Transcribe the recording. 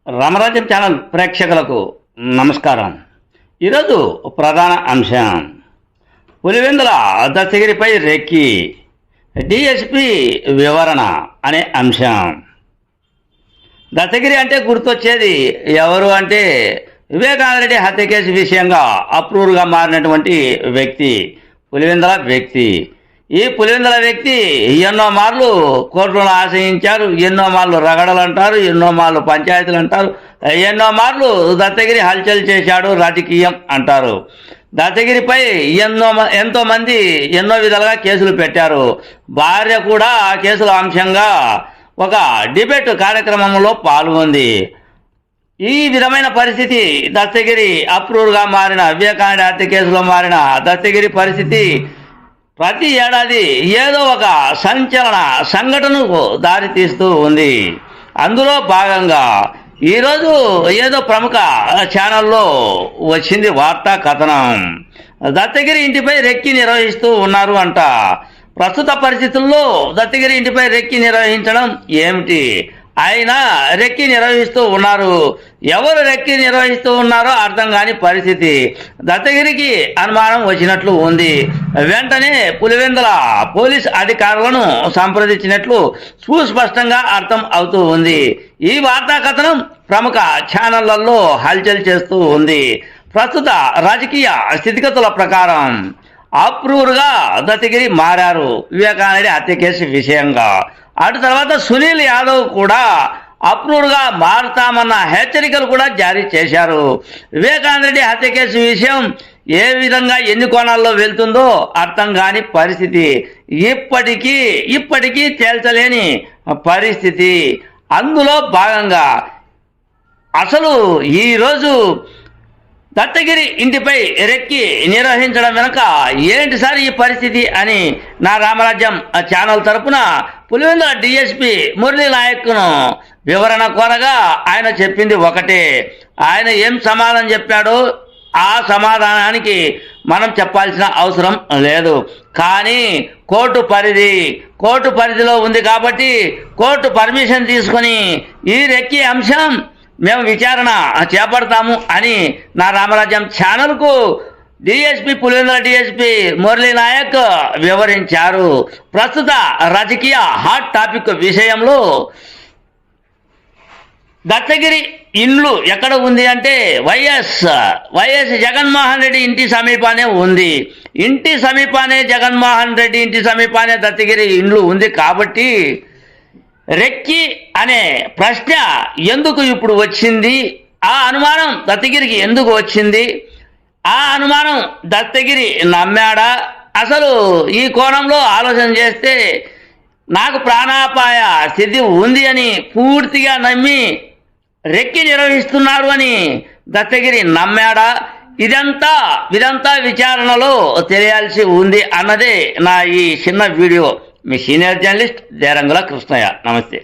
రామరాజ్యం channel ప్రేక్షకులకు నమస్కారం. ఈరోజు ప్రధాన అంశం పులివెందుల దస్తగిరిపై రెక్కి డిఎస్పి వివరణ అనే అంశం. దస్తగిరి అంటే గుర్తొచ్చేది ఎవరు అంటే వివేకానందరెడ్డి హత్య కేసు విషయంగా అప్రూవ్గా మారినటువంటి వ్యక్తి పులివెందుల వ్యక్తి. ఈ పులివెందుల వ్యక్తి ఎన్నో మార్లు కోర్టులను ఆశ్రయించారు, ఎన్నో మార్లు రగడలు అంటారు, ఎన్నో మార్లు పంచాయతీలు అంటారు, ఎన్నో మార్లు దత్తగిరి హల్చల్ చేశాడు రాజకీయం అంటారు. దత్తగిరిపై ఎంతో మంది ఎన్నో విధాలుగా కేసులు పెట్టారు. భార్య కూడా ఆ కేసుల అంశంగా ఒక డిబేట్ కార్యక్రమంలో పాల్గొంది. ఈ విధమైన పరిస్థితి దత్తగిరి అప్రూవ్గా మారిన వివేకానంద హత్య కేసులో మారిన దత్తగిరి పరిస్థితి ప్రతి ఏడాది ఏదో ఒక సంచలన సంఘటనకు దారితీస్తూ ఉంది. అందులో భాగంగా ఈరోజు ఏదో ప్రముఖ ఛానల్లో వచ్చింది వార్తా కథనం. దత్తగిరి ఇంటిపై రెక్కి నిర్వహిస్తూ ఉన్నారు అంట. ప్రస్తుత పరిస్థితుల్లో దత్తగిరి ఇంటిపై రెక్కి నిర్వహించడం ఏమిటి? ఆయన రెక్కి నిర్వహిస్తూ ఉన్నారు. ఎవరు రెక్కి నిర్వహిస్తూ ఉన్నారో అర్థం కాని పరిస్థితి. దత్తగిరికి అనుమానం వచ్చినట్లు ఉంది. వెంటనే పులివెందుల పోలీస్ అధికారులను సంప్రదించినట్లు సుస్పష్టంగా అర్థం అవుతూ ఉంది. ఈ వార్తా కథనం ప్రముఖ ఛానళ్లలో హల్చల్ చేస్తూ ఉంది. ప్రస్తుత రాజకీయ స్థితిగతుల ప్రకారం అప్రూవ్గా దత్తగిరి మారారు వివేకానంద హత్య కేసు విషయంగా. అటు తర్వాత సునీల్ యాదవ్ కూడా అప్రూవ్గా మారుతామన్న హెచ్చరికలు కూడా జారీ చేశారు. వివేకానంద రెడ్డి హత్య కేసు విషయం ఏ విధంగా ఎన్ని కోణాల్లో వెళ్తుందో అర్థం కాని పరిస్థితి. ఇప్పటికీ తేల్చలేని పరిస్థితి. అందులో భాగంగా అసలు ఈరోజు దత్తగిరి ఇంటిపై రెక్కి నిర్వహించడం వెనుక ఏంటి సార్ ఈ పరిస్థితి అని నా రామరాజ్యం ఛానల్ తరపున పులివెందుల డిఎస్పి మురళీ నాయక్ను వివరణ కోరగా ఆయన చెప్పింది ఒకటే. ఆయన ఏం సమాధానం చెప్పాడో ఆ సమాధానానికి మనం చెప్పాల్సిన అవసరం లేదు. కానీ కోర్టు పరిధిలో ఉంది కాబట్టి కోర్టు పర్మిషన్ తీసుకొని ఈ రెక్కి అంశం మేము విచారణ చేపడతాము అని నా రామరాజ్యం ఛానల్కు పులివెందుల డిఎస్పి మురళీ నాయక్ వివరించారు. ప్రస్తుత రాజకీయ హాట్ టాపిక్ విషయంలో దత్తగిరి ఇండ్లు ఎక్కడ ఉంది అంటే వైఎస్ జగన్మోహన్ రెడ్డి ఇంటి సమీపానే ఉంది. జగన్మోహన్ రెడ్డి ఇంటి సమీపానే దత్తగిరి ఇండ్లు ఉంది. కాబట్టి రెక్కి అనే ప్రశ్న ఎందుకు ఇప్పుడు వచ్చింది? ఆ అనుమానం దత్తగిరికి ఎందుకు వచ్చింది? ఆ అనుమానం దత్తగిరి నమ్మాడా? అసలు ఈ కోణంలో ఆలోచన చేస్తే నాకు ప్రాణాపాయ స్థితి ఉంది అని పూర్తిగా నమ్మి రెక్కి నిర్వహిస్తున్నారు అని దత్తగిరి నమ్మాడా? ఇదంతా విచారణలో తెలియాల్సి ఉంది అన్నదే నా ఈ చిన్న వీడియో. మీ సీనియర్ జర్నలిస్ట్ దేరంగుల కృష్ణయ్య. నమస్తే.